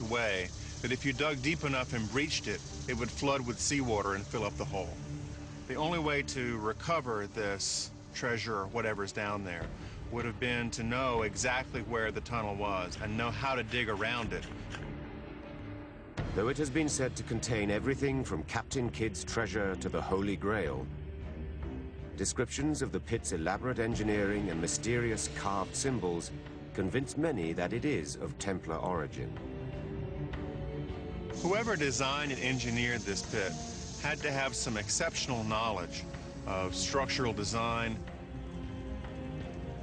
way that if you dug deep enough and breached it, it would flood with seawater and fill up the hole. The only way to recover this treasure or whatever's down there would have been to know exactly where the tunnel was and know how to dig around it. Though it has been said to contain everything from Captain Kidd's treasure to the Holy Grail, descriptions of the pit's elaborate engineering and mysterious carved symbols convince many that it is of Templar origin. Whoever designed and engineered this pit had to have some exceptional knowledge of structural design.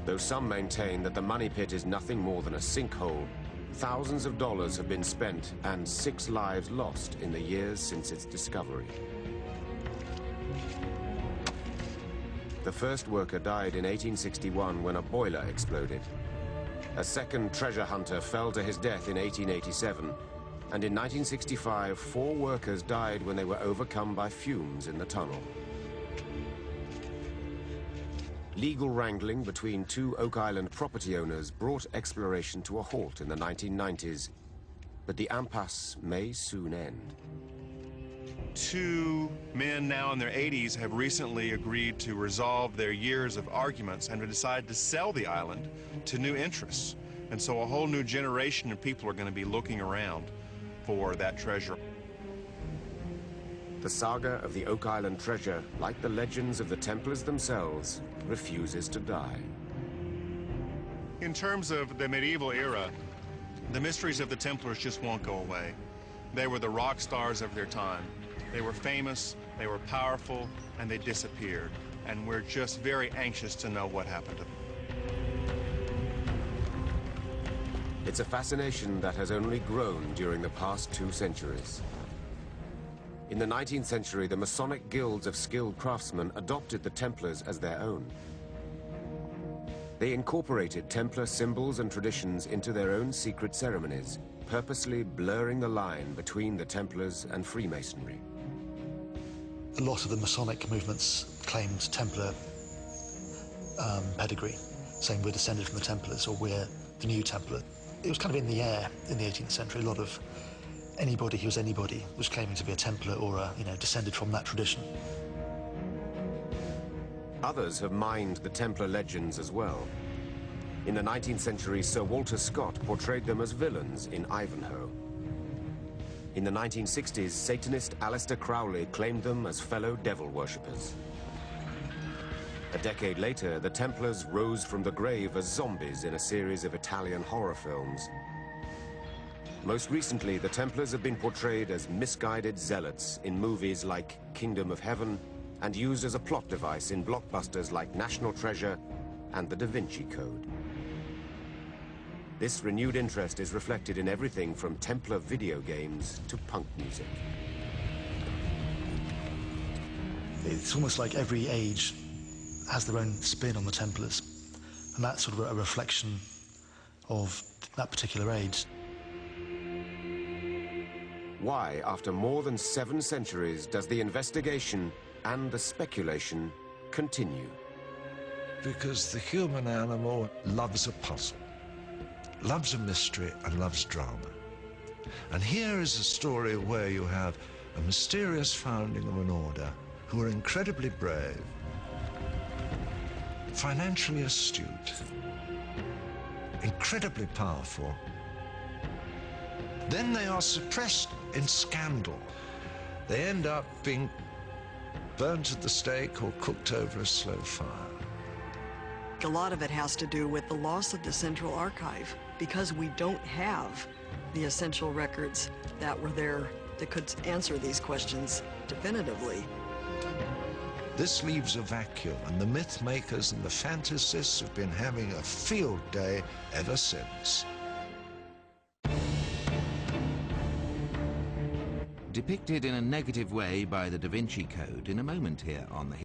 Though some maintain that the money pit is nothing more than a sinkhole, thousands of dollars have been spent and 6 lives lost in the years since its discovery. The first worker died in 1861 when a boiler exploded. A second treasure hunter fell to his death in 1887, and in 1965, 4 workers died when they were overcome by fumes in the tunnel. Legal wrangling between 2 Oak Island property owners brought exploration to a halt in the 1990s, but the impasse may soon end. 2 men now in their 80s have recently agreed to resolve their years of arguments and have decided to sell the island to new interests. And so a whole new generation of people are going to be looking around for that treasure. The saga of the Oak Island treasure, like the legends of the Templars themselves, refuses to die. In terms of the medieval era, the mysteries of the Templars just won't go away. They were the rock stars of their time. They were famous, they were powerful, and they disappeared. And we're just very anxious to know what happened to them. It's a fascination that has only grown during the past 2 centuries. In the 19th century, the Masonic guilds of skilled craftsmen adopted the Templars as their own. They incorporated Templar symbols and traditions into their own secret ceremonies, purposely blurring the line between the Templars and Freemasonry. A lot of the Masonic movements claimed Templar pedigree, saying we're descended from the Templars or we're the new Templar. It was kind of in the air in the 18th century. A lot of anybody who was anybody was claiming to be a Templar or descended from that tradition. Others have mined the Templar legends as well. In the 19th century, Sir Walter Scott portrayed them as villains in Ivanhoe. In the 1960s, Satanist Aleister Crowley claimed them as fellow devil worshippers. A decade later, the Templars rose from the grave as zombies in a series of Italian horror films. Most recently, the Templars have been portrayed as misguided zealots in movies like Kingdom of Heaven and used as a plot device in blockbusters like National Treasure and The Da Vinci Code. This renewed interest is reflected in everything from Templar video games to punk music. It's almost like every age has their own spin on the Templars, and that's sort of a reflection of that particular age. Why, after more than 7 centuries, does the investigation and the speculation continue? Because the human animal loves a puzzle, loves a mystery, and loves drama. And here is a story where you have a mysterious founding of an order who are incredibly brave, financially astute, incredibly powerful. Then they are suppressed in scandal. They end up being burnt at the stake or cooked over a slow fire. A lot of it has to do with the loss of the Central Archive, because we don't have the essential records that were there that could answer these questions definitively. This leaves a vacuum, and the myth makers and the fantasists have been having a field day ever since. Depicted in a negative way by the Da Vinci Code in a moment here on the